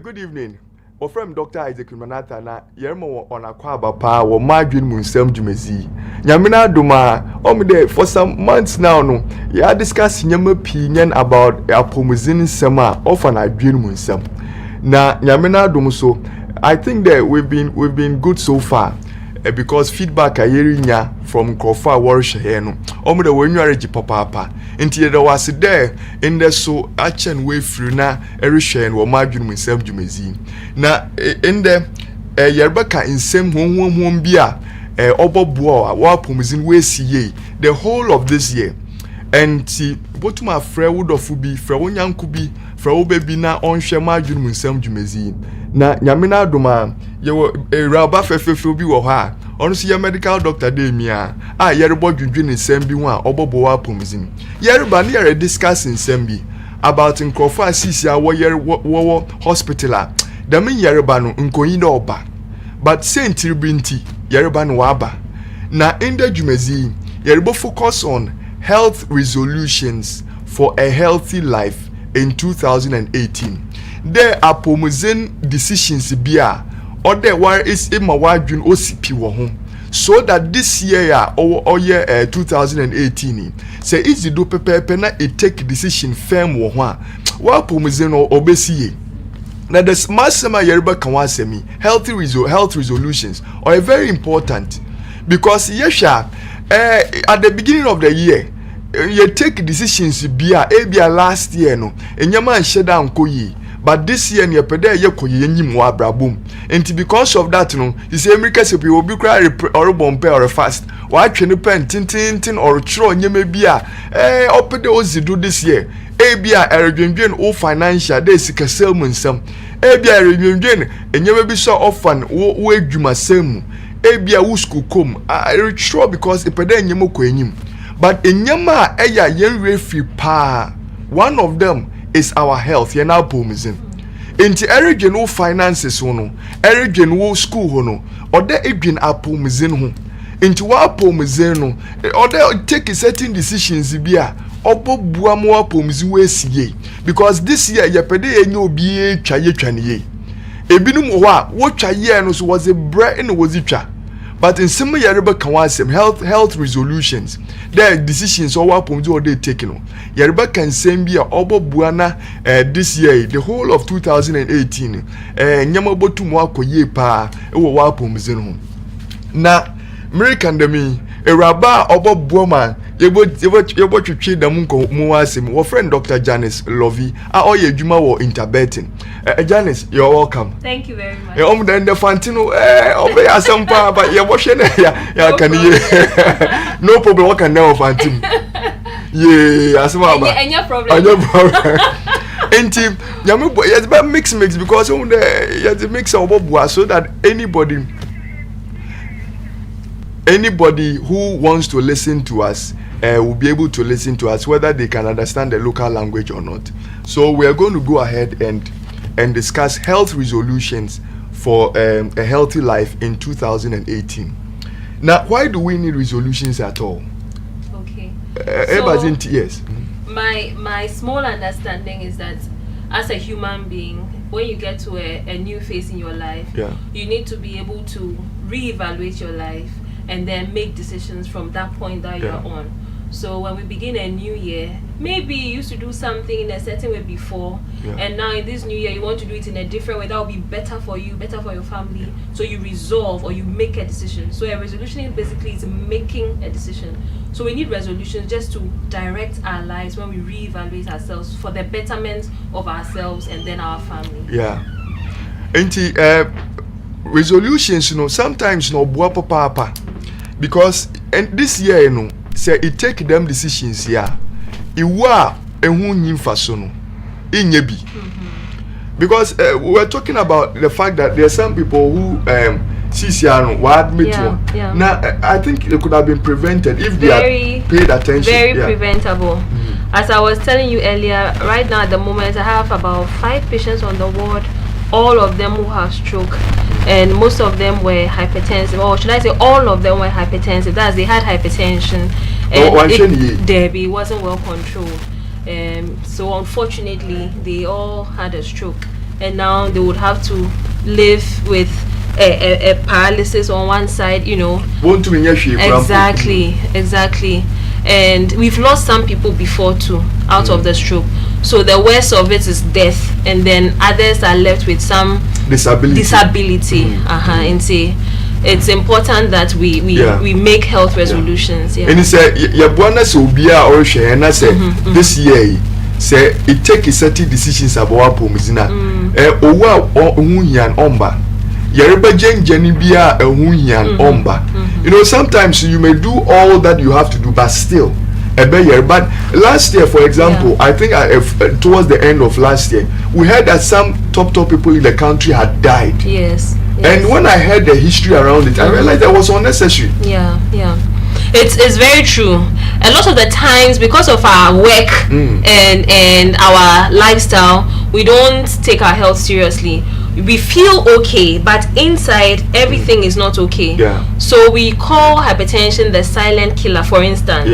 Good evening. Our friend Dr. Isaac Manata na yermo on akwaba pa wo madwin mu nsam dwumezi. Nyamina duma omde for some months now no. Ya discuss nyama opinion about apomuzin nsam a offer na adwin mu nsam. Na nyamina dum so I think that we've been good so far. Because feedback a yerinya from Kofa Warsha here no. Omde wenware papa. Inti there was there in the so action way through na erehwe no madwin mu nsam dwumezi. Na in the yerbeka insem honhom bia oboboa wa pomuzin we siye the whole of this year. And ti botuma frɛ wodofo bi frɛ wonyanko bi frɛ wo baby na onhwe madwin mu nsam dwumezi. Na nyamina adoma yewo raba fefefe bi wo ha ono si ya medical doctor dey mia yerebo dwudwin nsam bi ho a obobo wa pomuzin yereba na yere discuss nsam bi about nkrofo asisi a wo hospital a dem yereba no nkoyin na oba but sentiri binti yereba no waba na in the dwumezi yerebo focus on health resolutions for a healthy life in 2018. There are pomuzin decisions bia or there where is in my wadwin osipi wo ho so that this year or year 2018 say easy do pepe na it take decision firm wo ho a wa pomuzin obesiye na the masema yerba kan wasemi health resolutions are very important because yesha at the beginning of the year you take decisions bia last year no enyama nheda nkoyi. But this year near pede ye koye nyim wa brabom. And because of that no, you say America se will be cry or bompe or fast. Wa twene pen tin or chro nyeme bia opede ozidu this year. Bia eredwendwen o financial dey sika selmu nsam. Bia eredwendwen enyeme bi so ofan wo adwuma semu. Bia wo school kom. Sure because epede nyemo ko enyim. But enyema eya yen refi pa. One of them is our health. You're now pomizin. Inti erigin wo finances hono, erigin wo school hono, or there egin apomizin ho. Inti wa pomizin no, or there take certain decisions bia, obo bua mo apomizin we siye. Because this year yepede enye obi twa ye. Ebinum ho a wo twa ye no so was a bread and was twa. But in some yereba kan wasem health resolutions there decisions or wapomzi or they taken yereba kan sembia obobua na this year the whole of 2018 nyama botum akoye pa e wo wapomzi no na American demi eraba obobua man yebo twetwe dam nko mu wasem wo friend Dr. Janice Lovey oye adwuma wo interbeting. Janice, you're welcome. Thank you very much. The Fantino, obey asampa, but you're washing ya can you? No problem. What can now Fantino? Yeah, asama. Any problem? No problem. And team, yamu, it's about mix because on the mix of bobwa so that anybody who wants to listen to us will be able to listen to us whether they can understand the local language or not. So we are going to go ahead and discuss health resolutions for a healthy life in 2018. Now, why do we need resolutions at all? Okay. Yes. My small understanding is that as a human being, when you get to a new phase in your life, you need to be able to reevaluate your life and then make decisions from that point that you're on. So when we begin a new year, maybe you used to do something in a certain way before, and now in this new year you want to do it in a different way that will be better for you, better for your family. So you resolve or you make a decision. So a resolution is basically making a decision. So we need resolutions just to direct our lives when we reevaluate ourselves for the betterment of ourselves and then our family. Yeah. And resolutions, sometimes boa papa because this year say it take them decisions iwa ehun nyimfa so no inyebi because we were talking about the fact that there are some people who CCR will admit one. Now I think it could have been prevented if they had paid attention. Very preventable. As I was telling you earlier, right now at the moment I have about 5 patients on the ward, all of them who have stroke, and most of them were hypertensive, or should I say all of them were hypertensive. That's they had hypertension and Debbie wasn't well controlled. So unfortunately they all had a stroke. and now they would have to live with a paralysis on one side, you know. Exactly. And we've lost some people before too out of the stroke. So the worst of it is death, and then others are left with some disability. And say it's important that we make health resolutions. And it's this year say it take certain decisions about pomizina. You know, sometimes you may do all that you have to do, but still but last year, for example, I think towards the end of last year, we heard that some top people in the country had died. Yes. And when I heard the history around it, I realized that was unnecessary. It's very true. A lot of the times, because of our work and our lifestyle, we don't take our health seriously. We feel okay, but inside everything is not okay. So we call hypertension the silent killer, for instance.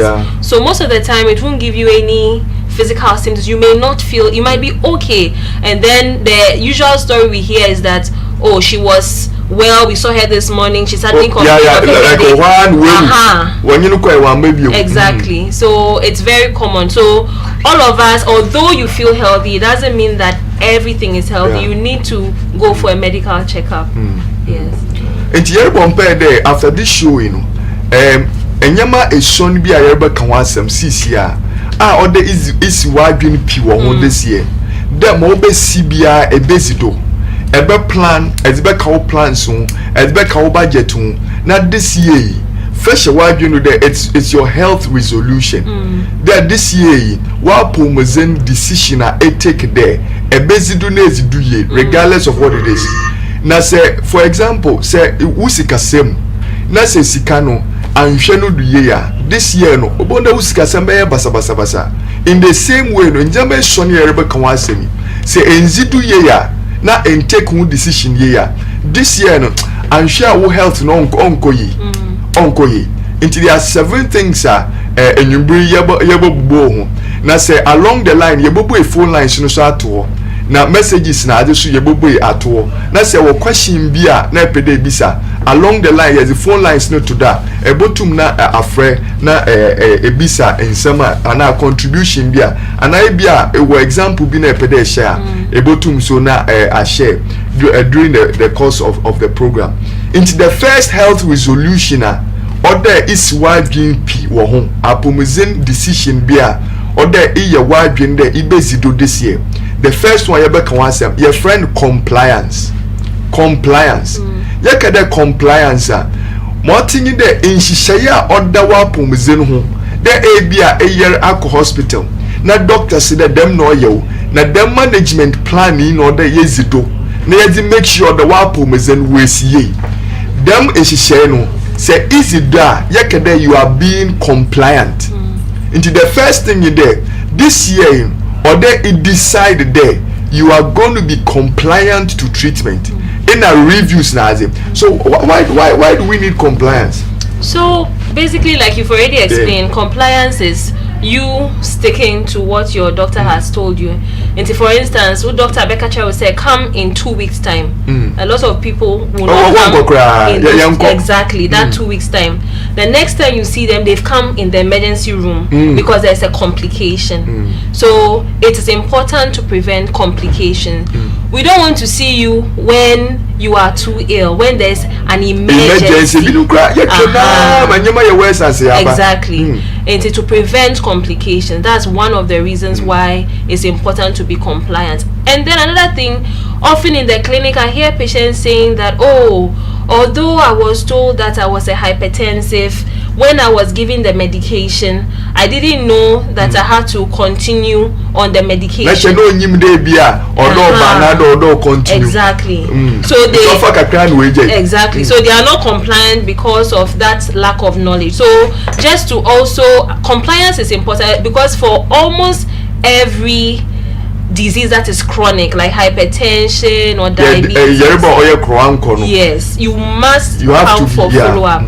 So most of the time it won't give you any physical symptoms. You may not feel, you might be okay, and then the usual story we hear is that, oh, she was well, we saw her this morning, she suddenly exactly. So it's very common. So all of us, although you feel healthy, it doesn't mean that everything is healthy. You need to go for a medical checkup. Yes. And after this show, you know, enyama is shown be a yerba kanwasem CCA. Other is wagin pure this year. The mobe CBA a besido. Ebe plan, ezbe kawo plan soon, ezbe kawo budget now this year. First why you know that it's your health resolution. That this year, while promoting decision I take there, a basic do ye, regardless of what it is. Now say, for example, say usika sem. Now say sikano and shenu do ye this year no. Obonda usika sembe basa. In the same way, no njame shoni erebe kanwasemi. Say enzidu ye ya na and take one decision ye. This year no, and share wo health no onko ye. Into there are 7 things and you bring yebo now say along the line yebo a phone line so ato now messages na ade so yebo ato now say wo question bia na pede bisa along the line the phone lines no to that ebotum na afre na ebisa ensema ana contribution bia ana bia wo example bi na pede share ebotum so na a share during the course of the program. Into the first health resolution order is wadwin pi wo ho apomizin decision bia order e ye wadwin there ibesido this year. The first one yebeka wansem your friend compliance yakade compliance motinyi de inshishaye order wa apomizin ho there e bia e year akọ hospital na doctor say them no yew na them management plan in order yezido na yedi make sure the wa apomizin we see them inshishaye no say easy da yakade you are being compliant. Into the first thing you did this year or there it decided there you are going to be compliant to treatment in a reviews now. So why do we need compliance? So basically, like you've already explained, compliance is you sticking to what your doctor has told you. And for instance, what Dr. Bekacha will say, come in 2 weeks time. A lot of people will not come in exactly that 2 weeks time. The next time you see them, they've come in the emergency room because there's a complication. So it is important to prevent complication. We don't want to see you when you are too ill, when there's an emergency. Exactly. And to prevent complications, that's one of the reasons why it's important to be compliant. And then another thing, often in the clinic I hear patients saying that, oh, although I was told that I was a hypertensive, when I was given the medication, I didn't know that I had to continue on the medication. Exactly. So so they are not compliant because of that lack of knowledge. So just to also, compliance is important because for almost every disease that is chronic, like hypertension or diabetes, yes, you have to for follow-up.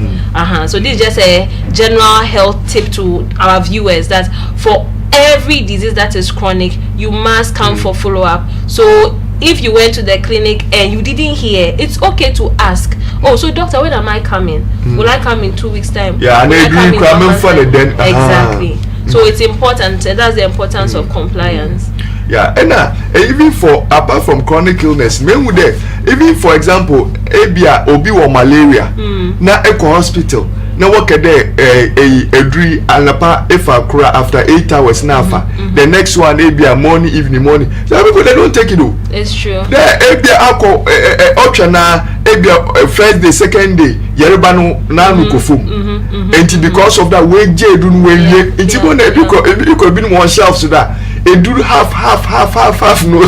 So this is just a general health tip to our viewers that for every disease that is chronic, you must come for follow-up. So if you went to the clinic and you didn't hear, it's okay to ask. Oh, so doctor, when am I coming? Will I come in 2 weeks time? Yeah, and then you come for it then. Exactly. So it's important, and that's the importance of compliance. Yeah, and even for apart from chronic illness, even for example, ABA obi or malaria, na eco hospital, na work a day a dree alapa if I cry after 8 hours nafa. The next one ABA morning, evening. So people they don't take it though. It's true. There ABA alcohol option na ABA first day, second day, Yerubano na nukofum. And because of that, we don't you could be one shelf so that. It do half no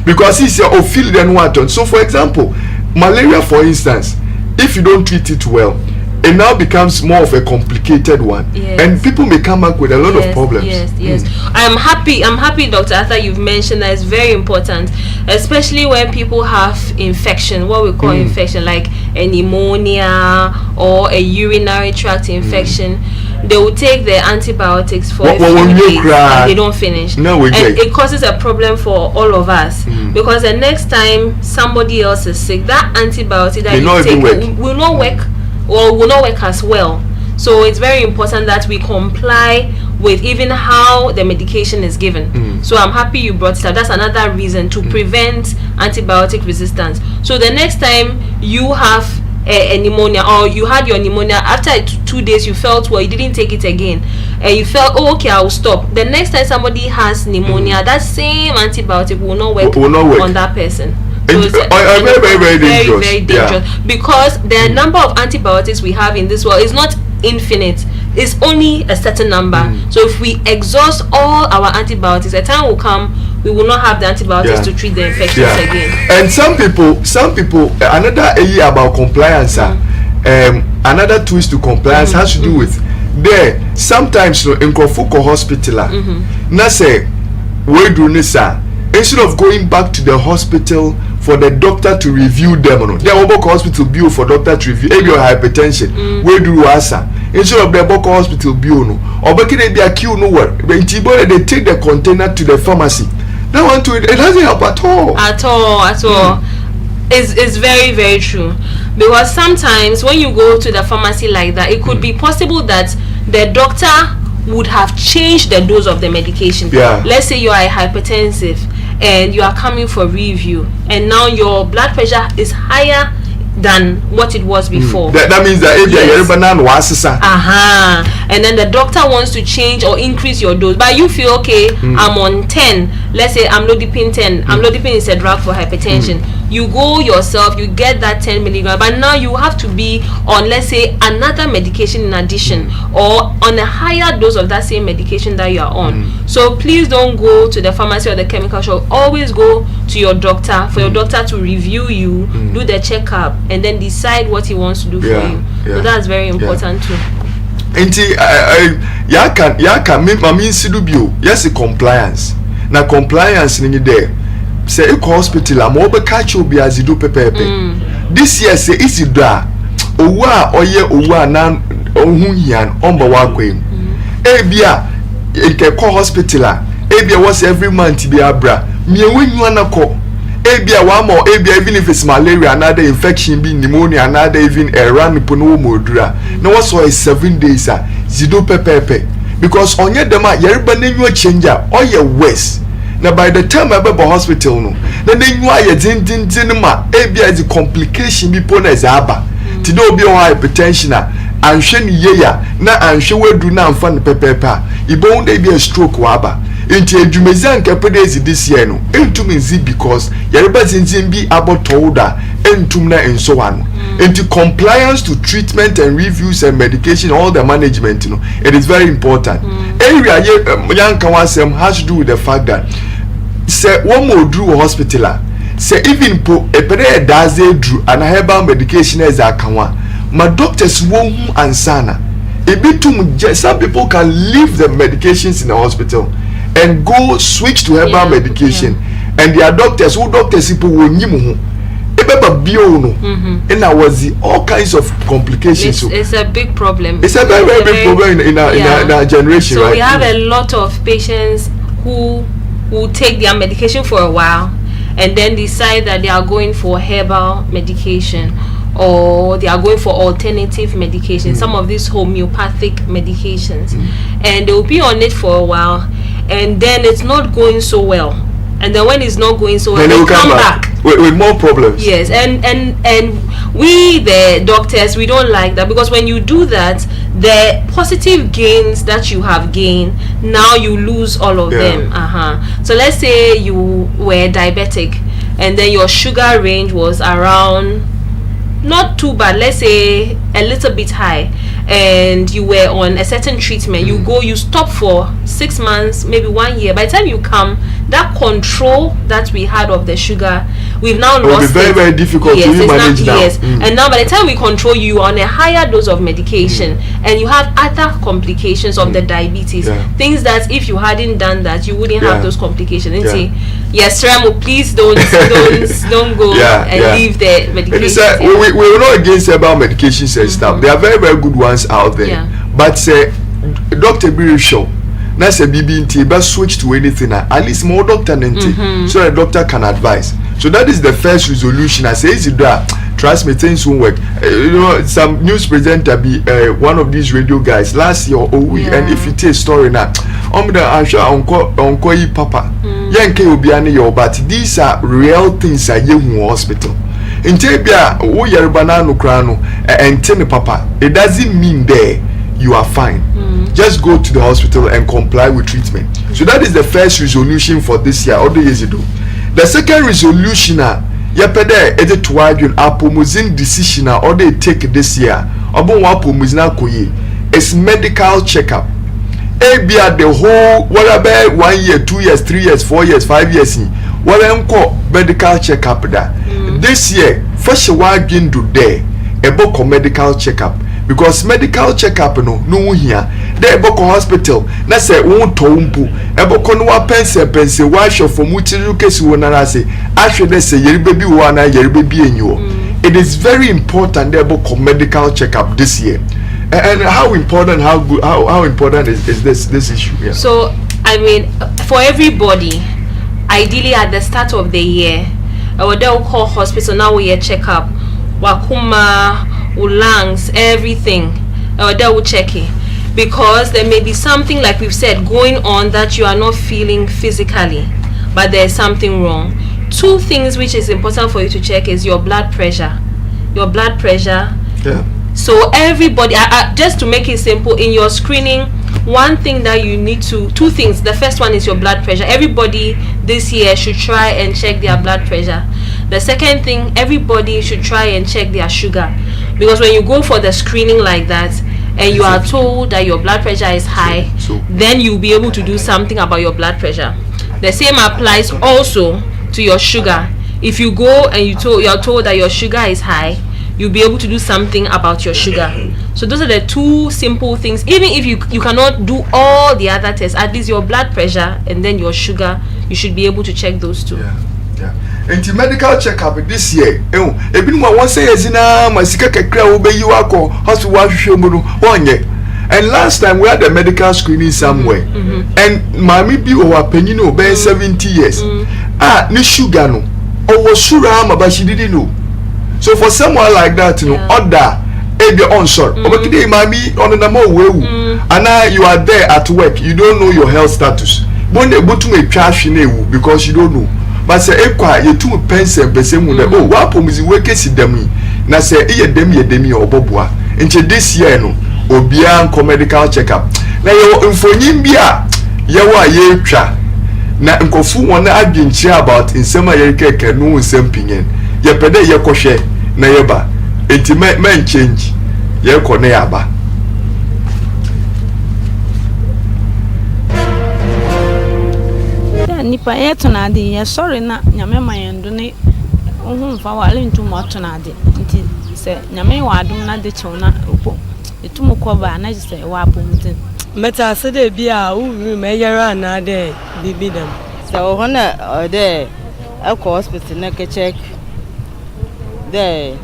because it's your feel then what on. So for example, malaria for instance, if you don't treat it well, it now becomes more of a complicated one, and people may come back with a lot of problems. Yes. I'm happy Dr. Arthur, you've mentioned that it's very important, especially when people have infection, what we call infection, like a pneumonia or a urinary tract infection. They will take the antibiotics for a few days and they don't finish. And it causes a problem for all of us because the next time somebody else is sick, that antibiotic that you take will not work or will not work as well. So it's very important that we comply with even how the medication is given. So I'm happy you brought it up. That's another reason to prevent antibiotic resistance. So the next time you have a pneumonia, or you had your pneumonia, after 2 days you felt well, you didn't take it again, and you felt, oh okay, I will stop. The next time somebody has pneumonia, that same antibiotic will not work on that person. So it's very dangerous because the number of antibiotics we have in this world is not infinite. It's only a certain number. So if we exhaust all our antibiotics, a time will come we will not have the antibiotics to treat the infections again. And some people another area about compliance another twist to compliance has to do with there sometimes in Kofuko hospital na say we do nisa instead of going back to the hospital for the doctor to review them, they will book hospital bill for doctor to review your hypertension. We do asa instead of the book hospital bill no, or back they be a queue no work. But they take the container to the pharmacy. That one to it doesn't help at all. At all. It's very, very true. Because sometimes when you go to the pharmacy like that, it could be possible that the doctor would have changed the dose of the medication. Let's say you are a hypertensive and you are coming for review, and now your blood pressure is higher than what it was before. That means that if and then the doctor wants to change or increase your dose, but you feel okay, I'm on 10. Let's say amlodipine 10. Amlodipine is a drug for hypertension. You go yourself, you get that 10 milligram, but now you have to be on, let's say, another medication in addition, or on a higher dose of that same medication that you are on. So please don't go to the pharmacy or the chemical shop. Always go to your doctor for your doctor to review you, do the checkup, and then decide what he wants to do for you. So that's very important too. Yes, compliance. Now compliance in there. Say a hospital am obe catch you be as you do pepe. This year say it's da owa oye na ohun yan omba wa kwem. Ebia e ko hospital ebia was every month be abra. Me wenyu anako. Ebia one more ebia even if it's malaria, another infection be pneumonia, another even a run pono modura. No was so 7 days zido pepe because onye dem a yereba nenyu changer oye worse. Now by the time I be hospital no, then you are a din ma ebia is complication be pona zaba. Today obi on hypertension and hwe ni yeya na anhwe wadu na amfa ne pepepa. Ibon dey be a stroke waba. Enti adwumezi ankepe days this year no. Entum nzi because yereba zinzin bi abotowda entum na enso wano. Into compliance to treatment and reviews and medication, all the management, you know, it is very important. Area young Kawasem has to do with the fact that say one more drew hospital, say even po a pere does they drew and herbal medication as a kanwa. My doctors won't ansana. A bit too some people can leave the medications in the hospital and go switch to herbal medication, and their doctors people will nyimu. And I was all kinds of complications. It's a big problem. It's a very big problem in our generation. So right? We have a lot of patients who take their medication for a while, and then decide that they are going for herbal medication or they are going for alternative medication, some of these homeopathic medications, and they'll be on it for a while, and then it's not going so well, and then when it's not going so well, they come back with more problems. Yes, and we the doctors, we don't like that, because when you do that, the positive gains that you have gained, now you lose all of them. So let's say you were diabetic and then your sugar range was around, not too bad, let's say a little bit high, and you were on a certain treatment, you stop for 6 months, maybe 1 year. By the time you come, that control that we had of the sugar, we've now lost. It will be very, very difficult to manage now. Yes, and now by the time we control you on a higher dose of medication, and you have other complications of the diabetes, things that if you hadn't done that, you wouldn't have those complications. Yes, Remo, please don't go and leave the medication. We're not against about medications and stuff. There are very, very good ones out there. But Dr. Birisho, now say BBNT, but switch to anything. At least more doctor so the doctor can advise. So that is the first resolution. I say, is it that? Trust me, things won't work. You know, some news presenter be one of these radio guys last year and if you tell story now, I'm sure uncle papa. But these are real things at Yehu Hospital. In Tebia, oh Yerubana no crano and Tene Papa, it doesn't mean there you are fine. Just go to the hospital and comply with treatment. So that is the first resolution for this year, all the years ago. The second resolution, Yapede, it to argue apomozin decision or they take this year. Obon wapomozina koye. It's medical checkup. Abia the whole whatever 1 year, 2 years, 3 years, 4 years, 5 years. What I'm called medical checkup da. This year, first one begin to there about medical checkup, because medical checkup no here. There about hospital. Na say won tompu. About no pense wash from which you case wona say. Actually say your baby one your baby enyo. It is very important there about medical checkup this year. And how important is this issue? Yeah. So I mean, for everybody, ideally at the start of the year, they'll call hospital now we check up, wakuma, lungs, everything. They will check it, because there may be something, like we've said, going on that you are not feeling physically, but there's something wrong. Two things which is important for you to check is your blood pressure. So everybody, just to make it simple, in your screening, one thing that you need to, two things. The first one is your blood pressure. Everybody this year should try and check their blood pressure. The second thing, everybody should try and check their sugar, because when you go for the screening like that and you are told that your blood pressure is high, then you'll be able to do something about your blood pressure. The same applies also to your sugar. If you go and you're told that your sugar is high, you'll be able to do something about your sugar. So those are the two simple things. Even if you cannot do all the other tests, at least your blood pressure and then your sugar, you should be able to check those two. And medical checkup this year, even one say Zina Masika Kakra will be you are hospital 1 year. And last time we had a medical screening somewhere, and Mami be over penino be 70 years. Ni sugar no, or sura but she didn't know. So for someone like that, order a onshore. Today, Mami on the more way, and now you are there at work, you don't know your health status. When they go to a trash in because you don't know. But say you two pence and person oh, wapom is working them. Na say demi or bobwa. Into this year no, obia medical checkup. Now you infoyimbia yawa ye tra. Na nkofu wana adwinchi about insema yerike no nsem pinyen. Ye pede ye kohwe na yeba. Enti men change. Ye ko na yaba. Nipa yetonade ye sorry na nyame mayendo ne ohumfa wale ntumo atonade nti se nyame wa adom na de chewna opo etumo koba na se wa apomten meta se de bia wo wi meyara na de bibi dem se ho na de akọ hospital na ke check de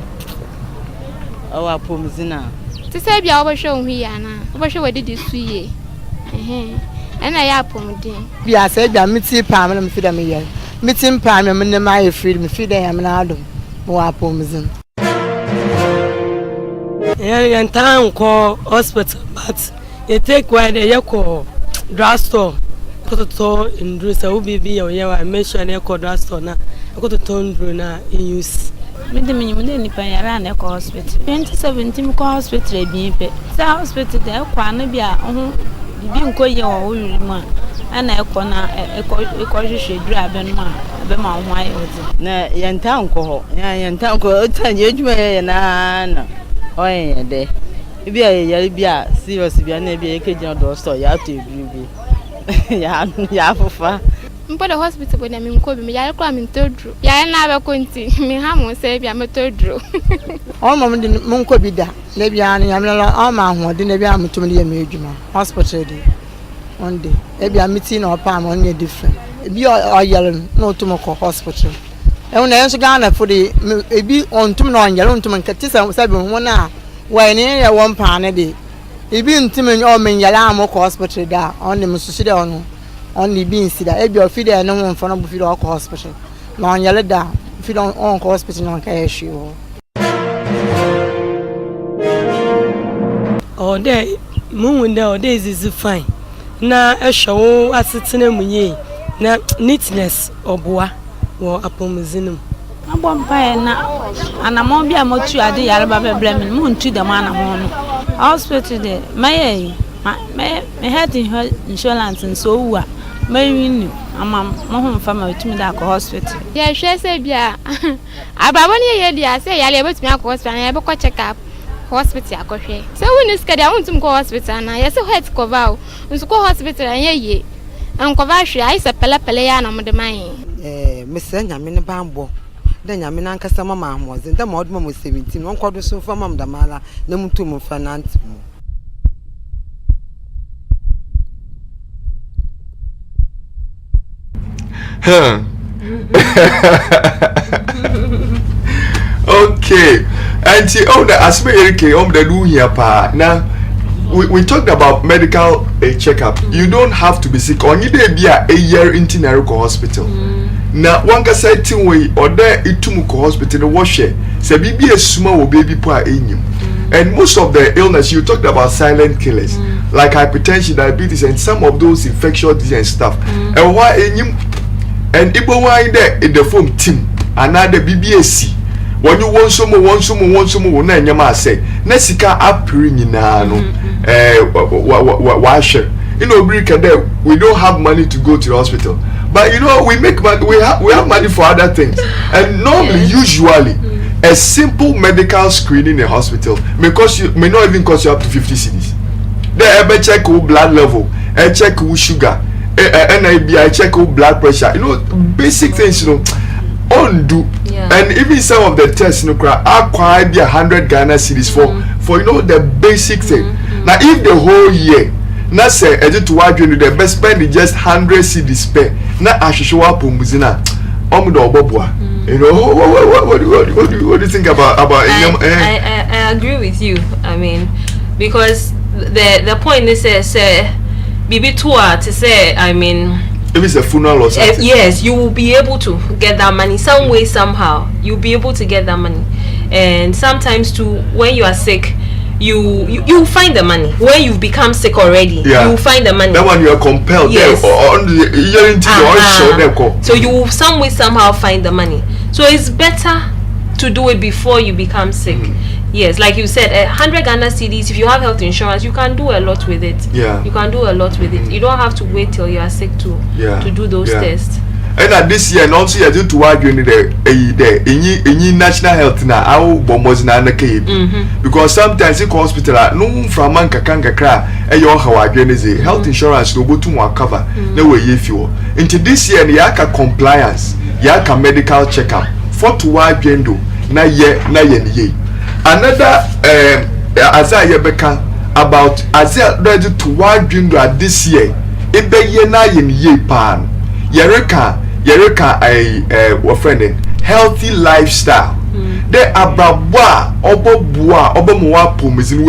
awa apomzina ti se bia wo hwe hu ya na wo hwe wadidi suye ena ya apomden bia se bia meti pa am na mfi da me ye meeting prime me my free me feed am na adom mo apomzin yeah town call hospital but you take why they call drugstore to industry will be your mention e call drugstore na go to tondro na in use me de me ni pa yara na ko hospital 2017 ko hospital bi pe sa hospital de kwa na bia ho bi nko ye wo wuri mu ana e ko na e ko hwehwe duru aben mu abe ma ho aye odi na yenta nko ho yenta nko tanye adwuma ye na oye de bi aye bi a serious bi na bi ekegina do store ya to bi ya fufa mpo the hospital bo na mi nko bi me yare kwa mi todru yare na be konti mi ha mo se bia me todru o mo de mo nko bi da na bia na yamla o ma ho de na bia mutum de me adwuma hospital de one day e bia meeting na opa am on different e bi o yare no to mo ko hospital e wona enso Ghana for de e bi ontum na on yare ontum nkati sabe ho na wa ni ya won pa na de e bi ntum o men yare am ko hospital da on dem susu de ono on the being sida e bi o fi de no won fa no bu fi de ko hospital na on yare da fi don on ko hospital na ka yeshi wo oh there mun there there is fine na ehwo asetena munye na neatness oboa wo apomzinum abom pa na anamo bia motu ade yare ba bebre me mu ntu de ma na ho no hospital de my health insurance nso wuwa mayini ama mo ho mfa ma tumi da ko hospital ya hwe se bia ababo ne ye dia se yale e betumi akọ hospital na ye be ko check up hospital akohwe se woni skadi awuntum ko hospital na ye se health cover nso ko hospital na ye ankova hwe ai se pele ya na mo de man mese nyame ne bambo da nyame na nkasa mama ahmoze da ma oduma mo 17 won kwado so fa mam da mala na mutu mo fa na ntimo Okay, and see, the aspect the do here pa now. We talked about medical checkup. You don't have to be sick. Only there be a year into Naruko hospital. Now one can say way or there itumuko hospital the washer. Say baby a small baby poor in you. And most of the illness you talked about silent killers like hypertension, diabetes, and some of those infectious disease and stuff. And why in you? And if why there in the phone team another BBSC. When you want some more, na nyama say nesika apiri nyina no washer you know we don't have money to go to the hospital, but you know we make money, we have money for other things, and normally usually a simple medical screening in a hospital may not even cost you up to 50 cedis. They ever check your blood level, check your sugar, NIB, check your blood pressure, you know, basic things, you know. Undo and even some of the tests acquire 100 Ghana cedis for you know the basic thing. Now if the whole year na say edit to wage the best spend just 100 cedis per na ashishwa pomuzina omudo obobwa. You know what do you think about I agree with you. I mean, because the point is say bibi tour to say, I mean, if it's a funeral or something. Yes, you will be able to get that money some way, somehow. You'll be able to get that money. And sometimes too, when you are sick, you find the money. When you've become sick already, you find the money. That one you are compelled. Yes. So you will some way, somehow find the money. So it's better to do it before you become sick. Yes, like you said, 100 Ghana cedis. If you have health insurance, you can do a lot with it. Yeah, you can do a lot with it. You don't have to wait till you are sick to do those tests. And this year, and also you do to argue the national health now. How bombos na na because sometimes in hospital no from man kakanga kra your how health insurance no go to one cover no way if you into this year yaka compliance yaka medical checkup for to argue na ye. Another Isaiah Beka about Isaiah ready to wide window at this year. It be ye na ye pan. Yereka a friend healthy lifestyle. There ababwa obobua obomwa pomizin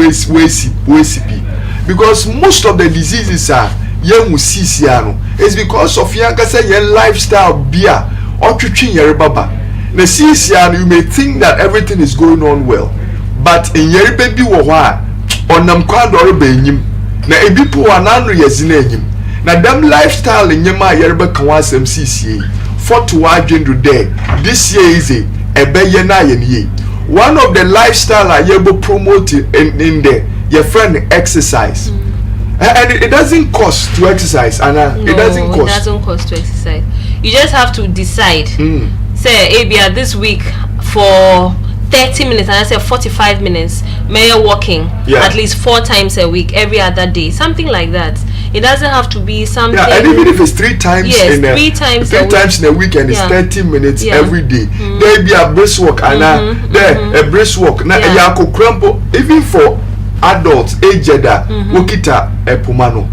wesipi because most of the diseases are young sisiano. It's because of young say your lifestyle beer or twitching your baba. Na CCR, you may think that everything is going on well, but in your baby wa on them quad or benyim. Na ebi po anano yazine him. Na them lifestyle in yema yerba kawas MCCA. For to agenda there. This year is a beyena ye. One of the lifestyle I able promote in there, your friend exercise. And it doesn't cost to exercise, and it doesn't cost. It doesn't cost to exercise. You just have to decide. Say, ABR this week for 30 minutes, and I say 45 minutes, may walking at least 4 times a week, every other day, something like that. It doesn't have to be something. Yeah, and even if it's 3 times, yes, in a, 3 times, 3 times in a week, and it's 30 minutes every day. There be a brisk walk, and there a brisk walk. Now, yako crumple even for adults, aged wokita pumano.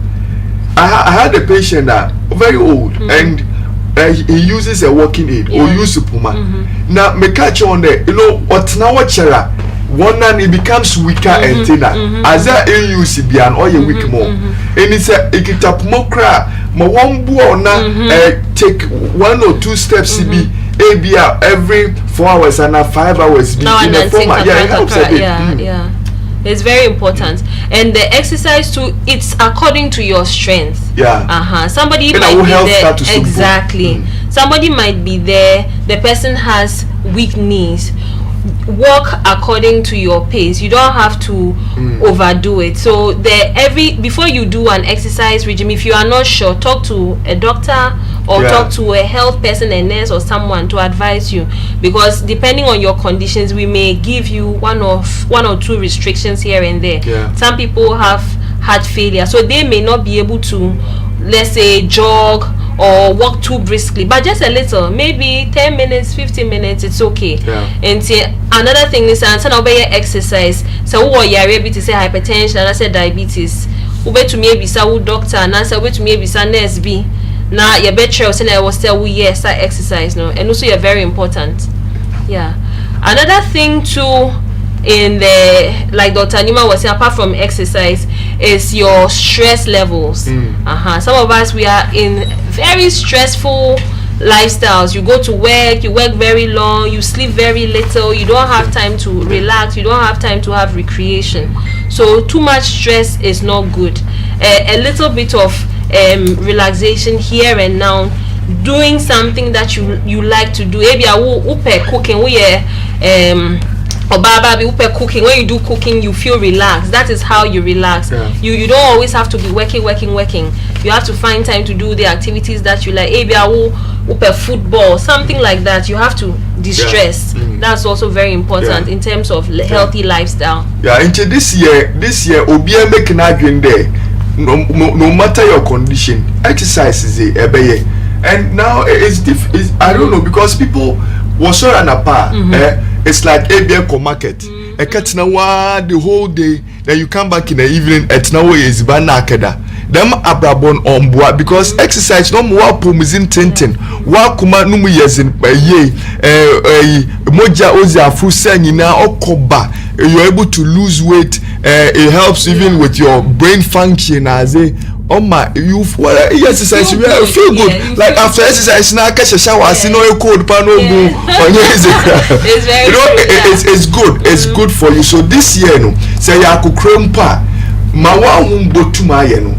I had a patient that very old and he uses a walking aid or use a puma. Now me catch on there, you know what now what chera one and it becomes weaker and thinner. As a use bian or you weak more. And it's a ikita pumokra ma one buona take 1 or 2 steps be ABR every 4 hours and 5 hours be now in the format. Yeah, it helps a bit. Yeah. It's very important, and the exercise too. It's according to your strength. Yeah. Somebody might be there. Exactly. Somebody might be there. The person has weak knees. Walk according to your pace. You don't have to overdo it. So before you do an exercise regime, if you are not sure, talk to a doctor or talk to a health person, a nurse or someone to advise you, because depending on your conditions, we may give you one or 2 restrictions here and there. Some people have heart failure, so they may not be able to, let's say, jog or walk too briskly, but just a little, maybe 10 minutes, 15 minutes, it's okay. And another thing is exercise. So what you are able to say hypertension, and I said diabetes. Ube to me be sa doctor, and I said to me be sa nurse be. Now your better say I was tell yes I exercise no, and also you're very important. Yeah. Another thing too, in the, like Dr. Nima was saying, apart from exercise, is your stress levels. Some of us, we are in very stressful lifestyles. You go to work, you work very long, you sleep very little, you don't have time to relax, you don't have time to have recreation. So too much stress is not good. A little bit of relaxation here and now, doing something that you like to do. Maybe I will cooking, or baba be cooking. When you do cooking, you feel relaxed. That is how you relax. You don't always have to be working. You have to find time to do the activities that you like. Maybe I will football, something like that. You have to distress. That's also very important in terms of healthy lifestyle. Into this year obia make an argument there. No matter your condition, exercise is a and now it's I don't know, because people was so an apart. It's like ABM market. A catna the whole day, then you come back in the evening at now is banakeda. Them abrabon on board, because exercise no more pumizin tintin. Wakuma numu yazin ye moja oza fusanyina okoba. You're able to lose weight. It helps even with your brain function as a exercise you feel good. Like after exercise now catch a shower, see no cold pano boom. It's very it's good. It's good for you. So this year no say ya ku krempa ma wa humbo tuma ye no,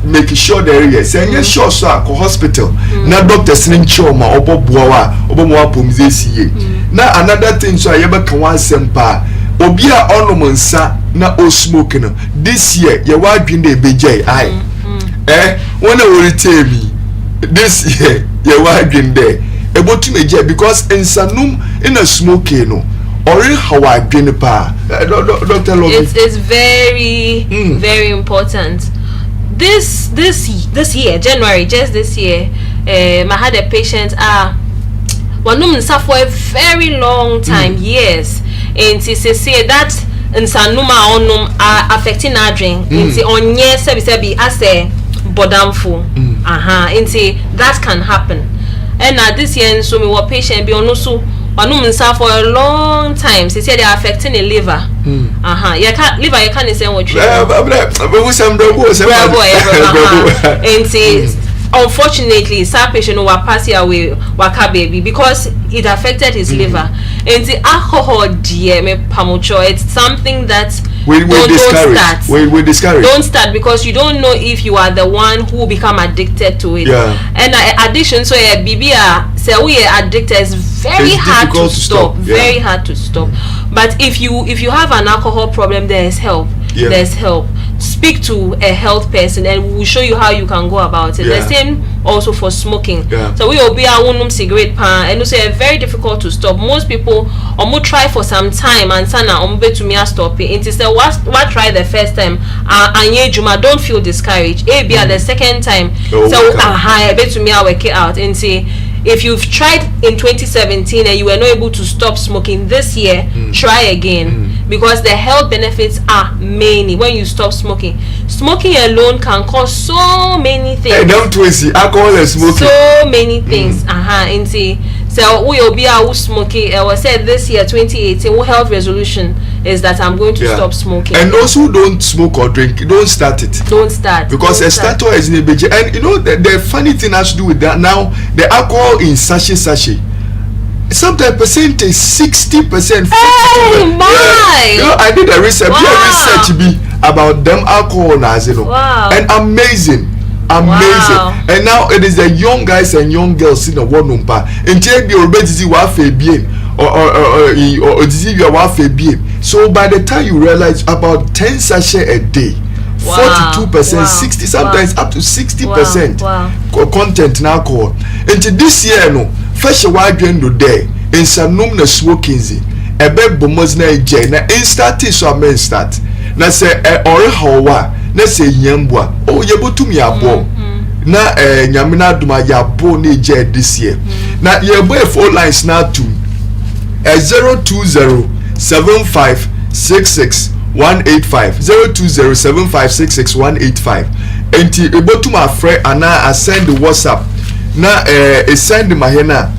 make sure there is say you sure so at hospital na doctor sin choma oboboa obomoa pomizesi. Now another thing, so I ever can one sempa obia onomonsa na o smoke no this year ye wa dwin de bejai ai when I will tell me this year you are again there about to major, because in Sanum in a smoking no or how I drink pa Dr. Lobby. It's very very important. This year, January, just this year, I had a patient one woman suffered for a very long time, years, and she say that in Sanuma onum are affecting our drink. It's on yes sebi as a bodamful. That can happen. And this year, so me were patient be on so one woman suffer for a long time. She said they are affecting the liver. You can't liver. You can't say what you. And unfortunately, some patient will pass away, waka baby, because it affected his liver. And the alcohol, dear me pamucho, it's something that we discourage. We discourage. Don't start, because you don't know if you are the one who become addicted to it. Yeah. And addiction, so a BBA, so we are addicted. It's very hard to stop. Very hard to stop. But if you have an alcohol problem, there is help. Yeah. There's help. Speak to a health person, and we'll show you how you can go about it. The same also for smoking. So we will be a cigarette pan, and it's very difficult to stop. Most people try for some time and sana to me stop it. It is what try the first time and Juma don't feel discouraged. Maybe at the second time, I bet to me I work it out and say, if you've tried in 2017 and you were not able to stop smoking this year, try again, because the health benefits are many when you stop smoking. Smoking alone can cause so many things. Hey, don't twist it. Alcohol and smoking. So many things. And see, so we will be out smoking. I was said this year, 2018, our health resolution is that I'm going to stop smoking. And those who don't smoke or drink, don't start it. Don't start. Because a starter is in a budget. And you know, the funny thing has to do with that now, the alcohol in sachet. Sometimes percentage 60%. Hey, my! You know, I did a research. Research about them alcohol now, you know. Wow. And amazing. Wow. And now it is the young guys and young girls in the one number. And take the obesity wafe bien or disease you wafe bien. So by the time you realize about 10 sachets a day, 42%, 60, sometimes up to 60% content in alcohol. And this year, no, first a wide drain no day in some number smoking. A bed bombers na jay na instant is so men start. Na say or how na say yambwa. Oh, you go to me abo. Na nyamina duma yabo ne jay this year. Na your boy 4 lines now to 02075661185 02075661185 enti ebo to my friend ana I send the WhatsApp na send my hena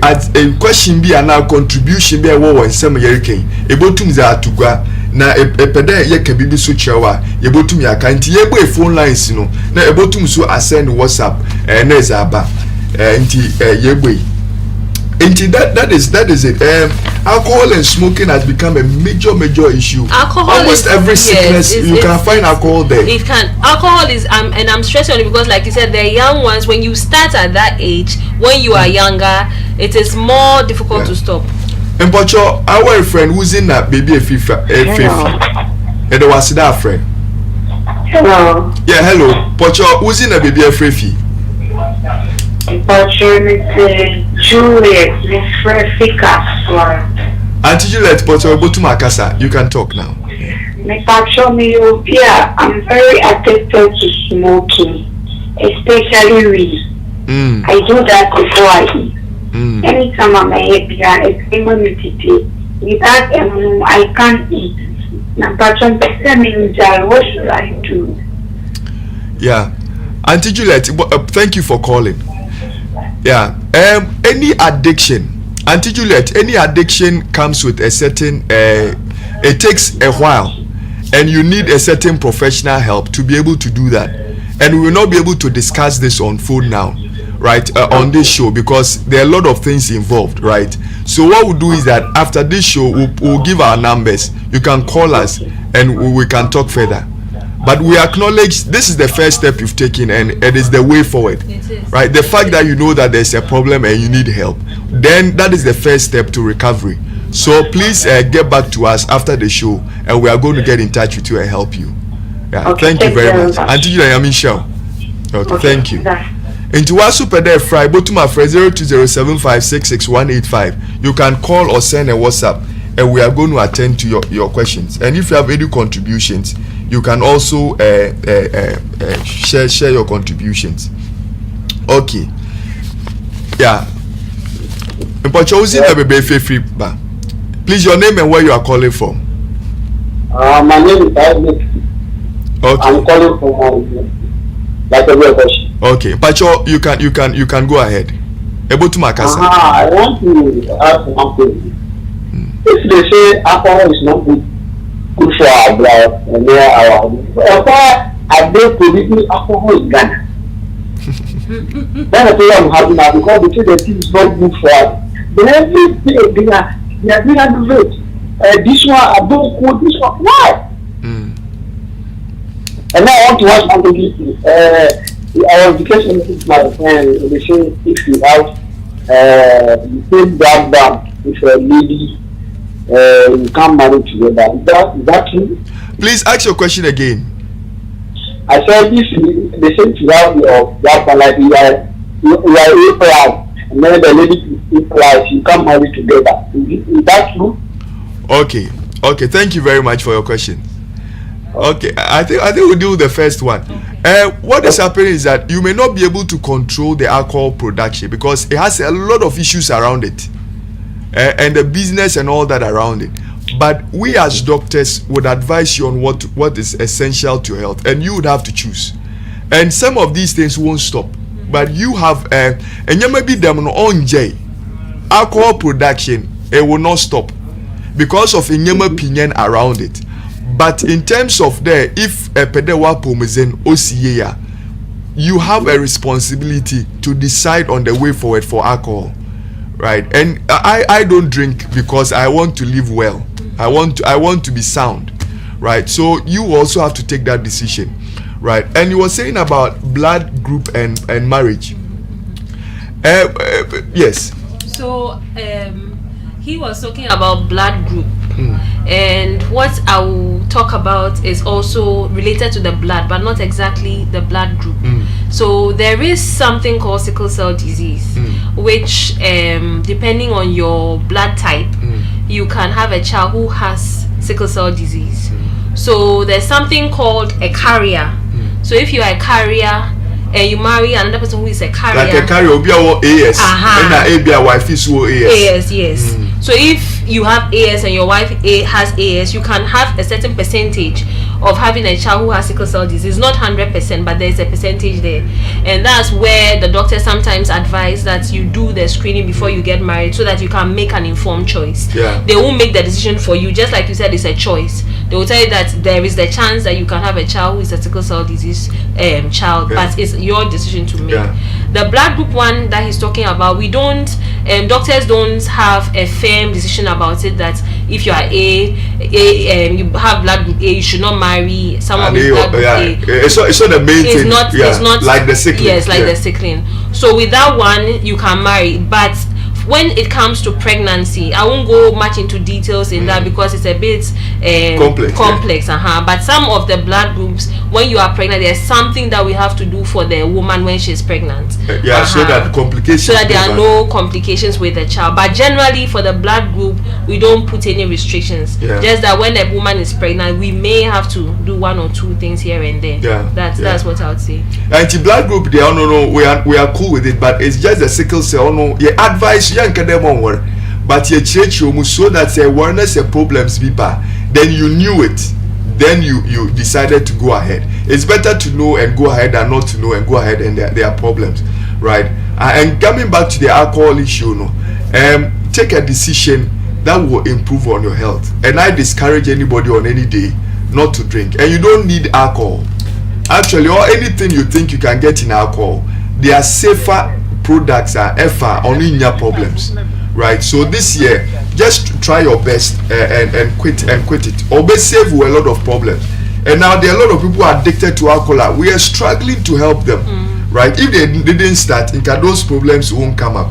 at a question be ana contribution be wo nsem yereken ebo tum za atugwa na epede ye ka bibi so chewa ebo tum ya ka nti ebo phone lines no na ebo tum so send WhatsApp na za ba enti yegbe. And that is it. Alcohol and smoking has become a major issue. Alcohol almost every sickness you can find alcohol there. It can. Alcohol is and I'm stressing on it because, like you said, the young ones. When you start at that age, when you are younger, it is more difficult to stop. And but our friend who's in that baby a FIFA, and there was that friend. Hello. Yeah, hello. But who's in a baby a FIFA? Juliet, Auntie Juliet, but you can talk now. I'm very addicted to smoking, especially weed. I do that before I eat. Anytime I'm happy, it's immunity. Without I can't eat. What should I do? Yeah, Auntie Juliet, thank you for calling. Yeah, any addiction, Auntie Juliet, any addiction comes with a certain it takes a while, and you need a certain professional help to be able to do that. And we will not be able to discuss this on phone now, right, on this show, because there are a lot of things involved, right? So what we'll do is that after this show we'll give our numbers. You can call us and we can talk further. But we acknowledge this is the first step you've taken, and it is the way forward, right? The fact that you know that there's a problem and you need help, then that is the first step to recovery. So please get back to us after the show, and we are going to get in touch with you and help you. Yeah, okay, thank you very much. Auntie Julia, I'm in show. Okay, thank you. Into our super day Friday, go to my friend 02075661185. You can call or send a WhatsApp, and we are going to attend to your questions. And if you have any contributions, you can also share your contributions. Okay. Yeah. Please, your name and where you are calling from. My name is Isaac. Okay. I'm calling from okay. Pacho, you can go ahead. Able to Makasa. I want to ask something. If they say alcohol is not good for our blood and our I drink alcohol in Ghana. That's the problem I'm having now because they say the thing is not good for us. Then every day they are doing advert. This one I don't quote this one. Why? And now I want to ask one thing. I was discussing with my friend. They say if you have the same background with a lady, you can't marry together. Is that true? Please ask your question again. I said if they say to have your background like you are A class and then the lady is A class, you can't marry together. Is that true? Okay. Thank you very much for your question. Okay, I think we'll do the first one. What is happening is that you may not be able to control the alcohol production because it has a lot of issues around it, and the business and all that around it. But we as doctors would advise you on what is essential to health, and you would have to choose. And some of these things won't stop, but you have and you may be them on J alcohol production. It will not stop because of inyama opinion around it. But in terms of if a pedewa pomezen OCA, you have a responsibility to decide on the way forward for alcohol, right? And I don't drink because I want to live well. I want to be sound, right? So you also have to take that decision, right? And you were saying about blood group and marriage. Yes. So he was talking about blood group. And what I will talk about is also related to the blood, but not exactly the blood group. So there is something called sickle cell disease, which depending on your blood type, you can have a child who has sickle cell disease. So there's something called a carrier. So if you are a carrier and you marry another person who is a carrier, like a carrier will be our AS, and a wife is AS. Yes. So if you have AS and your wife has AS, you can have a certain percentage of having a child who has sickle cell disease. Not 100%, but there's a percentage there, and that's where the doctors sometimes advise that you do the screening before you get married, so that you can make an informed choice. They won't make the decision for you, just like you said, it's a choice. They will tell you that there is the chance that you can have a child who is a sickle cell disease child, but it's your decision to make. The blood group one that he's talking about, we don't, doctors don't have a firm decision about it, that if you are you have blood group A, you should not marry someone with blood group A. It's not the main thing. It's not like the sickling. Yes, like the sickling. So with that one, you can marry, but when it comes to pregnancy, I won't go much into details in that because it's a bit complex. But some of the blood groups, when you are pregnant, there's something that we have to do for the woman when she's pregnant. So that there are no complications with the child. But generally, for the blood group, we don't put any restrictions. Just that when a woman is pregnant, we may have to do one or two things here and there. That's what I would say. And the blood group, we are cool with it, but it's just the sickle cell. Advice. But you church so that awareness of problems people, then you knew it, then you decided to go ahead. It's better to know and go ahead than not to know and go ahead and there are problems, right? And coming back to the alcohol issue, take a decision that will improve on your health. And I discourage anybody on any day not to drink. And you don't need alcohol, actually, or anything you think you can get in alcohol. They are safer products are ever only your problems, right? So this year, just try your best and quit it. Or be save you a lot of problems. And now there are a lot of people addicted to alcohol. We are struggling to help them, right? If they didn't start, those problems won't come up.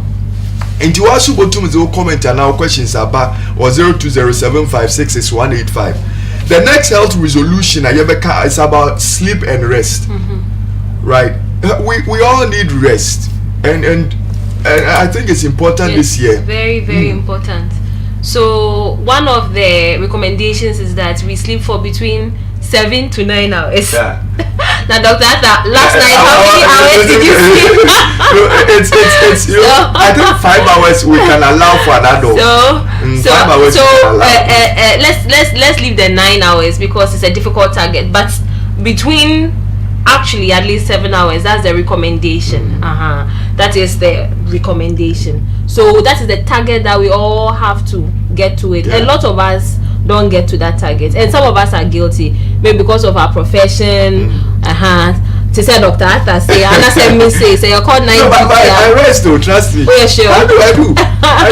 And you also go to the comment and our questions about or 0207566185. The next health resolution is about sleep and rest, right? We all need rest. And I think it's important this year. Very, very important. So one of the recommendations is that we sleep for between 7 to 9 hours. Now, Dr. Atta, last night, how many hours did you sleep? I think 5 hours we can allow for an adult. 5 hours let's leave the 9 hours because it's a difficult target. But between actually at least 7 hours, that's the recommendation. That is the recommendation. So that is the target that we all have to get to it. A lot of us don't get to that target, and some of us are guilty, maybe because of our profession. To say Dr. Arthur say, and I said me say you call 9. No, but I rest though, trust me. Oh yeah, sure. I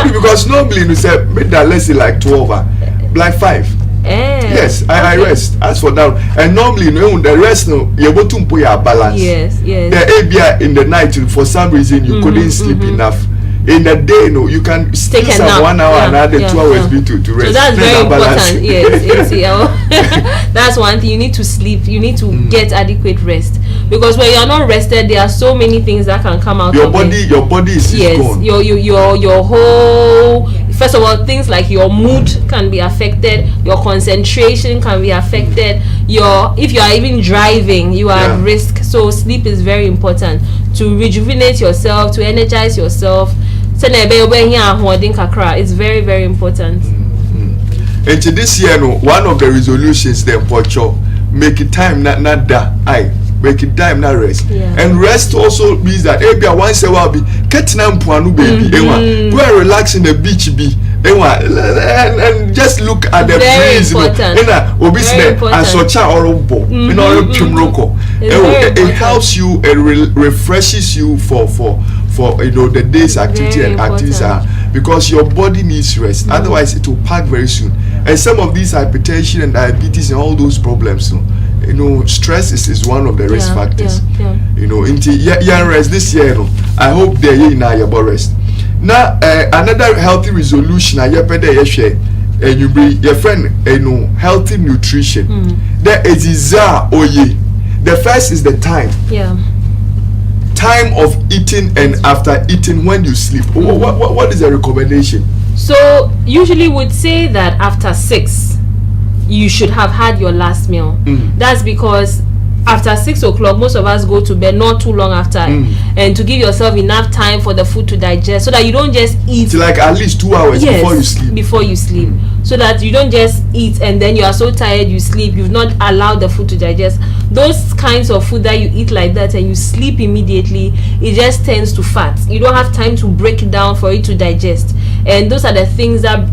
do because normally you say make that let's say like 12 like 5. Yes, I rest. As for now, and normally, you know, the rest, no, you're able to put your balance. Yes. The ABI in the night, for some reason, you couldn't sleep enough. In the day, no, you can take some 1 hour, another 2 hours be to rest. So that's very important. Yes, that's one thing. You need to sleep. You need to get adequate rest, because when you are not rested, there are so many things that can come out. Your body is gone. Your whole. First of all, things like your mood can be affected, your concentration can be affected, if you are even driving, you are at risk. So sleep is very important to rejuvenate yourself, to energize yourself. It's very, very important. And to this year, one of the resolutions then Pocho, make it time not make it time not rest. And rest also means that maybe once a while be catching up baby. Go and relax in the beach and just look at the breeze. It helps you and refreshes you for the day's activity and activities because your body needs rest. Otherwise it will pack very soon. And some of these hypertension and diabetes and all those problems, stress is one of the risk factors. Rest this year, I hope they're in your rest. Now, another healthy resolution, and you bring your friend, healthy nutrition. There is the first is the time. Time of eating and after eating when you sleep. What is the recommendation? So usually would say that after 6 you should have had your last meal. That's because after 6 o'clock most of us go to bed not too long after, and to give yourself enough time for the food to digest, so that you don't just eat like at least 2 hours before you sleep. So that you don't just eat and then you are so tired you sleep. You've not allowed the food to digest. Those kinds of food that you eat like that and you sleep immediately, it just turns to fat. You don't have time to break it down for it to digest, and those are the things that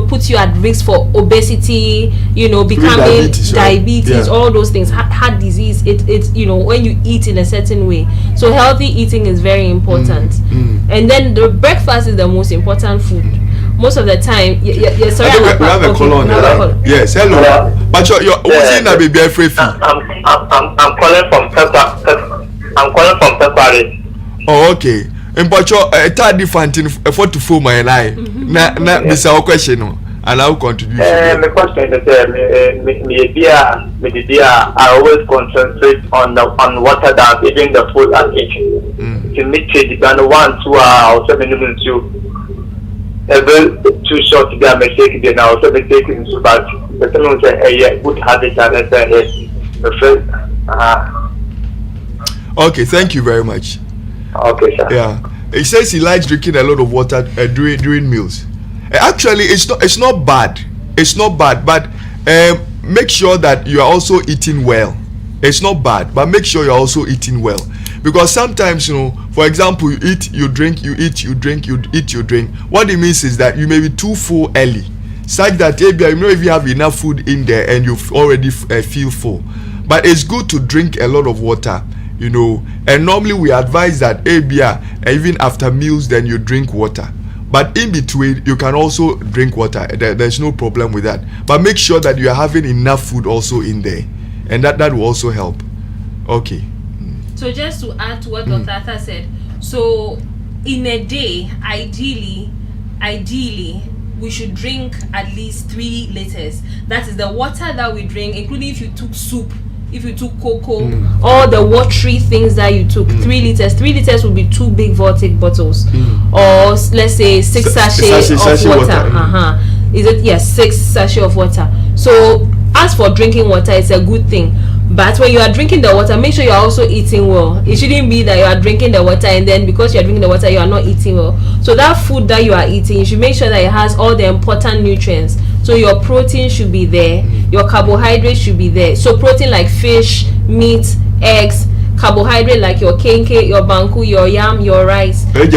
put you at risk for obesity, becoming diabetes, all those things, heart disease. It's when you eat in a certain way. So healthy eating is very important. And then the breakfast is the most important food. Most of the time, sorry, we have a call on the line. Yes, hello. But you're using a baby free fee. I'm calling from Pepper. I'm calling from Pepper. Oh, okay. And but you're a tad different in 44 my line. Na this our question, and I'll contribute. The question is, I always concentrate on water than even the food I'm eating. To make it depend 1 2 hours, 7 minutes you. Every too short to get mistake, then I also be taking so bad. The thing is a good habit and okay, thank you very much. Okay, sir. Yeah, he says he likes drinking a lot of water during meals. Actually, it's not bad. It's not bad, but make sure that you are also eating well. It's not bad, but make sure you're also eating well. Because sometimes, for example, you eat, you drink, you eat, you drink, you eat, you drink. What it means is that you may be too full early, such that if you have enough food in there and you already feel full. But it's good to drink a lot of water, And normally we advise that even after meals, then you drink water. But in between, you can also drink water. There's no problem with that. But make sure that you are having enough food also in there, and that will also help. Okay. So just to add to what Dr. Arthur said, so in a day, ideally, we should drink at least 3 liters. That is the water that we drink, including if you took soup, if you took cocoa, all the watery things that you took. 3 liters. 3 liters would be 2 big Vortic bottles, or let's say 6 sachets of water. Is it? Yes, 6 sachets of water. So as for drinking water, it's a good thing. But when you are drinking the water, make sure you are also eating well. It shouldn't be that you are drinking the water and then because you are drinking the water, you are not eating well. So that food that you are eating, you should make sure that it has all the important nutrients. So your protein should be there, your carbohydrates should be there. So protein like fish, meat, eggs, carbohydrate like your kenke, your banku, your yam, your rice. And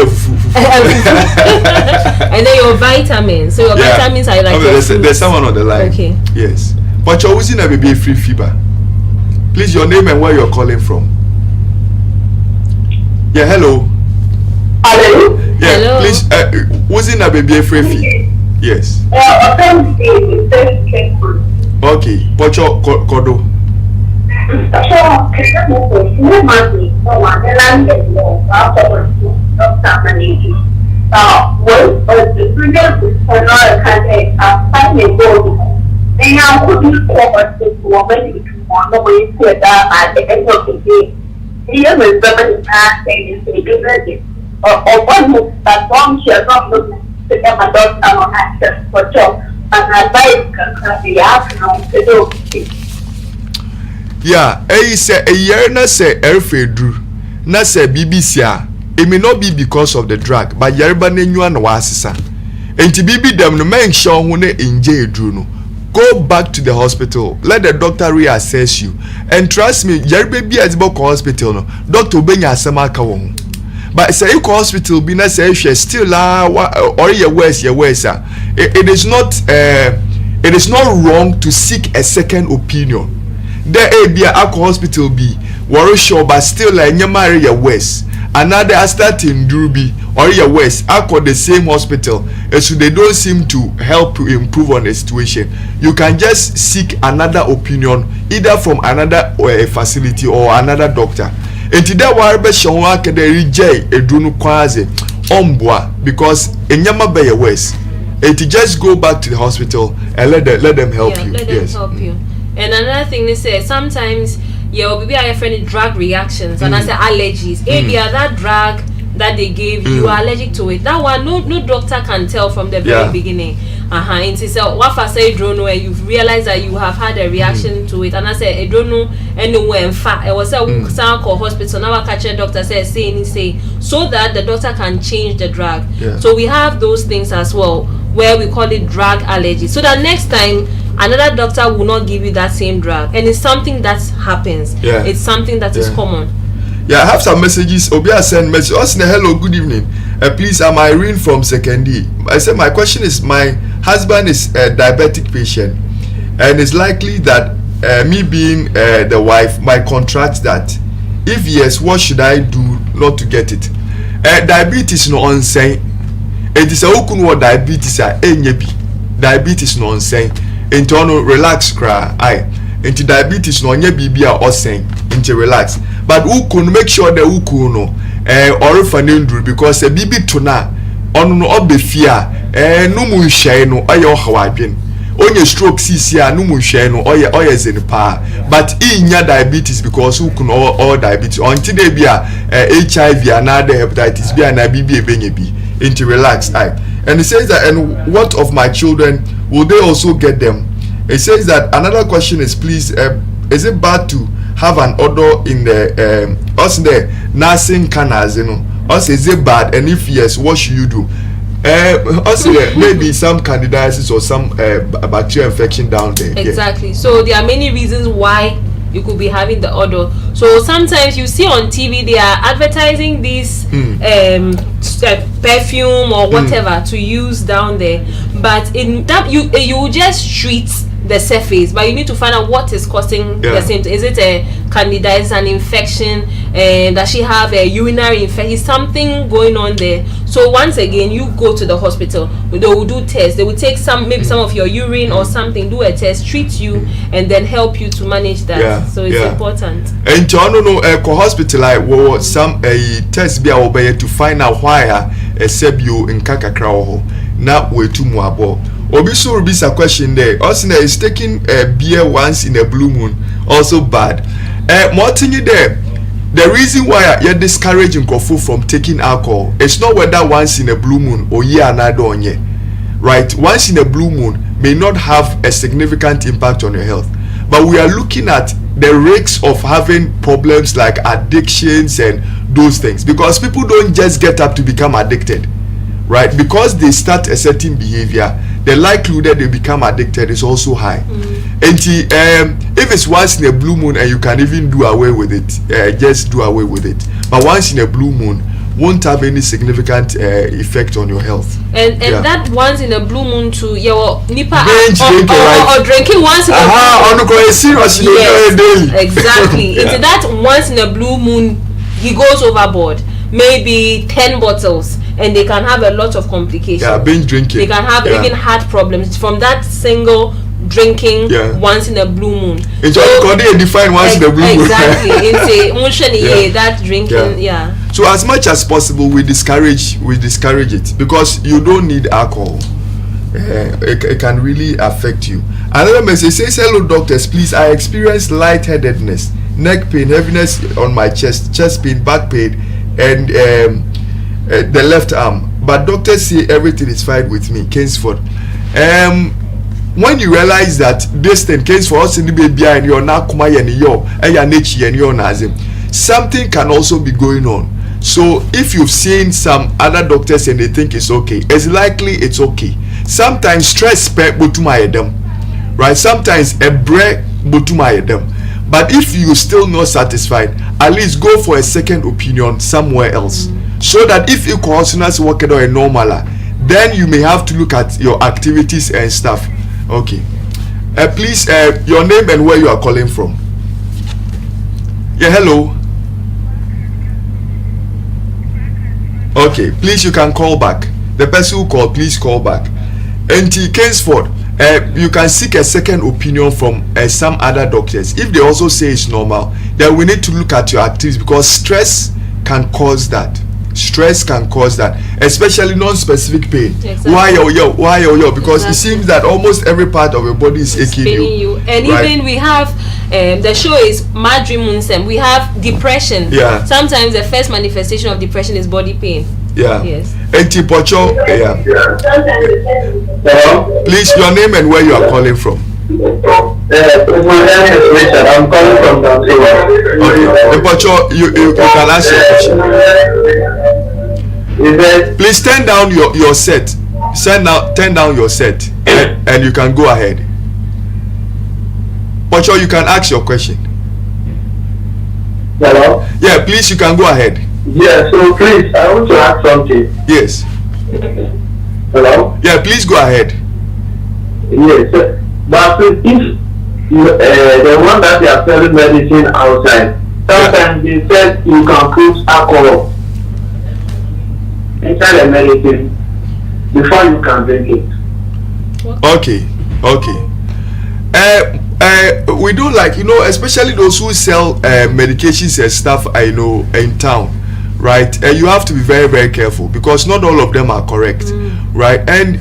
then your vitamins. So your vitamins are like there's someone on the line. Okay. Yes. But you're using a baby free fever. Please, your name and where you're calling from. Yeah, hello. Hello. Yeah, Hello. please. Who's in a baby free? Yes. Okay. Pocho Kodo. Yeah, say a year na say erfedru na say BBC it may not be because of the drug but yerba nenyu na wasisa enti bibi dem no men sure ho na enje edru no go back to the hospital, let the doctor reassess you, and trust me yerba bi azibo hospital no doctor obenya asema aka wo ho. But say you hospital be na say still or your worse it is not wrong to seek a second opinion. There be a hospital be worry sure but still like nyamare your worse. Another starting drubi or your worse accord the same hospital so they don't seem to help to improve on the situation. You can just seek another opinion either from another facility or another doctor. Enti da warbe shonwa ke de reject edunu kwaze ombwa because enyama be your worse. Enti just go back to the hospital and let them help you. Let them help you. And another thing they say sometimes maybe I have any drug reactions and I say allergies. Maybe that drug that they gave you are allergic to it. That one no doctor can tell from the very beginning. And it's what I say drone where you've realized that you have had a reaction to it, and I said I don't know anywhere. In fact, I was at call hospital. Now I catch a doctor say so that the doctor can change the drug. So we have those things as well where we call it drug allergy. So that next time another doctor will not give you that same drug, and it's something that happens. It's something that is common. Yeah, I have some messages. Obia send message. Hello, good evening. Please, I'm Irene from Sekendi. I said my question is, my husband is a diabetic patient, and it's likely that me being the wife might contract that. If yes, what should I do not to get it? Diabetes no onsen. It is a ukunu diabetes diabetes no onsen. Internal relax cry. Into diabetes no onye bibia onsen. Into relax. But who can make sure that who can or fanendru because a bibi tuna on no obefia no mu hye no oye hawadwen onye stroke cca no mu hye no oye zenipa but inya diabetes because who can all diabetes until they be HIV and other hepatitis B and bibi ebenye bi into relax and it says that and what of my children will they also get them? It says that another question is please is it bad to have an odor in the also the nursing canals, also is it bad, and if yes, what should you do? Also maybe some candidiasis or some bacterial infection down there. Exactly. So there are many reasons why you could be having the odor. So sometimes you see on TV they are advertising this perfume or whatever to use down there, but in that you just treat the surface, but you need to find out what is causing the symptom. Is it a candidiasis, an infection? Does she have a urinary infection? Is something going on there? So once again, you go to the hospital. They will do tests. They will take maybe some of your urine or something, do a test, treat you, and then help you to manage that. So it's important. And John, no, hospital I will some test be obey to find out why a sebio in kakakra now we too more. Obiso Rubisa question there. Osina is taking a beer once in a blue moon. Also bad. Martin, you there. The reason why you're discouraging Kofu from taking alcohol, it's not whether once in a blue moon or year another on year. Right? Once in a blue moon may not have a significant impact on your health. But we are looking at the risks of having problems like addictions and those things. Because people don't just get up to become addicted. Right? Because they start a certain behavior, the likelihood that they become addicted is also high. And if it's once in a blue moon and you can even do away with it, just do away with it. But once in a blue moon won't have any significant effect on your health. And that once in a blue moon too, your nipa or drinking once in a blue moon. Yes, exactly. It's that once in a blue moon he goes overboard. maybe 10 bottles, and they can have a lot of complications. Yeah, binge drinking. They can have even heart problems from that single drinking once in a blue moon. It's define once in a blue moon. Exactly. It's that drinking. So as much as possible, we discourage it, because you don't need alcohol. It can really affect you. Another message says, hello doctors, please, I experience lightheadedness, neck pain, heaviness on my chest pain, back pain, and the left arm, but doctors say everything is fine with me. Kingsford, when you realize that this thing Kingsford also in the baby and you're not kuma and your nature and your nazim, something can also be going on. So if you've seen some other doctors and they think it's okay, it's likely it's okay. Sometimes stress right? Sometimes a break but if you still not satisfied, at least go for a second opinion somewhere else, so that if you consonants work it on normal, then you may have to look at your activities and stuff. Okay, please, your name and where you are calling from. Yeah, hello. Okay, please, you can call back. The person who called, please call back. N.T. Kingsford, you can seek a second opinion from some other doctors. If they also say it's normal, then we need to look at your activities, because stress can cause that. Stress can cause that, especially non-specific pain. Exactly. Why? Because it seems that almost every part of your body is aching you. And right? Even we have the show is Madri Munsem. We have depression. Yeah. Sometimes the first manifestation of depression is body pain. Yeah. Yes. Enti Pocho. Yeah. Please, your name and where you are calling from. I'm calling from Tanzania. Okay. Pocho, you can ask your question. Please turn down your set. Turn down your set, and you can go ahead. Pocho, you can ask your question. Hello? Yeah, please, you can go ahead. Yeah, so please, I want to ask something. Yes. Hello? Yeah, please go ahead. Yes, but if the one that they are selling medicine outside, sometimes they said you can put alcohol inside the medicine before you can drink it. Okay. We do, like, especially those who sell medications and stuff, I know, in town, right? You have to be very, very careful, because not all of them are correct, right? And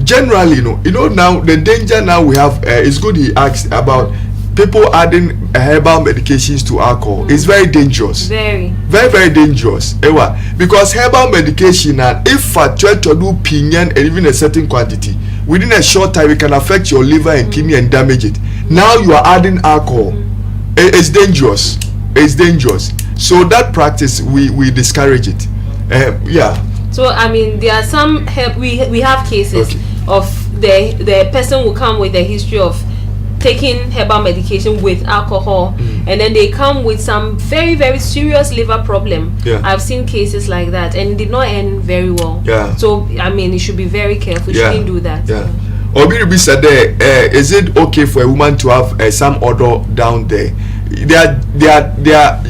generally, now the danger now we have, it's good he asked about people adding herbal medications to alcohol. It's very dangerous. Very, very dangerous. Because herbal medication, and if I try to do opinion and even a certain quantity, within a short time it can affect your liver and kidney and damage it. Now you are adding alcohol. It's dangerous. So that practice, we discourage it. So I mean, there are some we have cases of the person will come with a history of taking herbal medication with alcohol, and then they come with some very, very serious liver problem. I've seen cases like that, and it did not end very well. So I mean, you should be very careful. You shouldn't do that. Obiribi said, is it okay for a woman to have some odor down there? They are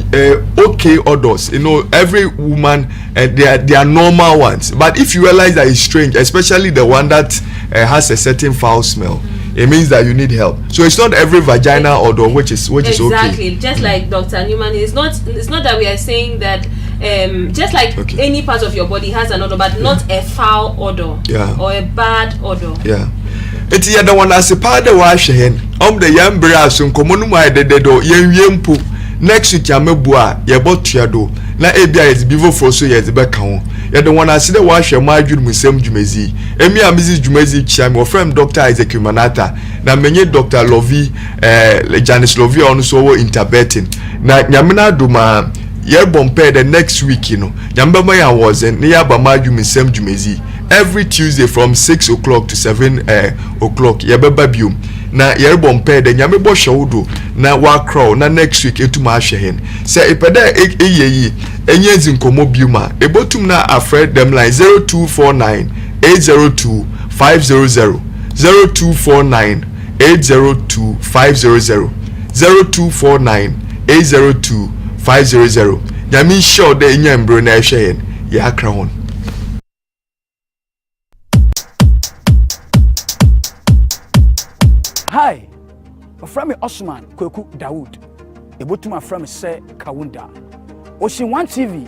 okay odors. Every woman, they are normal ones. But if you realize that it's strange, especially the one that has a certain foul smell, it means that you need help. So it's not every vaginal odor which is okay. Exactly. Just like Dr. Newman, it's not that we are saying that just like any part of your body has an odor, but not a foul odor or a bad odor. Eti ya da wana se pa de wa hwe hen de yam bere aso nkomo no mai de do yenwiempo next week amebua ye botuado na ebia ye bivo for so ye be ka ho ye de wana se de wa hwe ma adwuru musem dwumezi emi amizi dwumezi chia me ofrem Dr. Isaac Manata na menye Dr. Lovie Janice Lovie on so wo interbeting na nyamena duma ye bompe the next week nyamba ma ya wozen ne ya ba ma adwuru musem dwumezi every Tuesday from 6 o'clock to 7 o'clock yebeba biom na yerebɔ mpɛ de nyame bɔ hwɛwodo na wa crow na next week etuma ahwɛ hen sɛ epɛda eyeyi enye zinkomo bioma ebotum na afred them line 0249 802 500 0249 802 500 0249 802 500 nyame sure da enya mbro na ehwe yen ye akra hon. Hi, from Osman Kweku Dawood. Ebotuma from say Kawunda. Ocean One TV.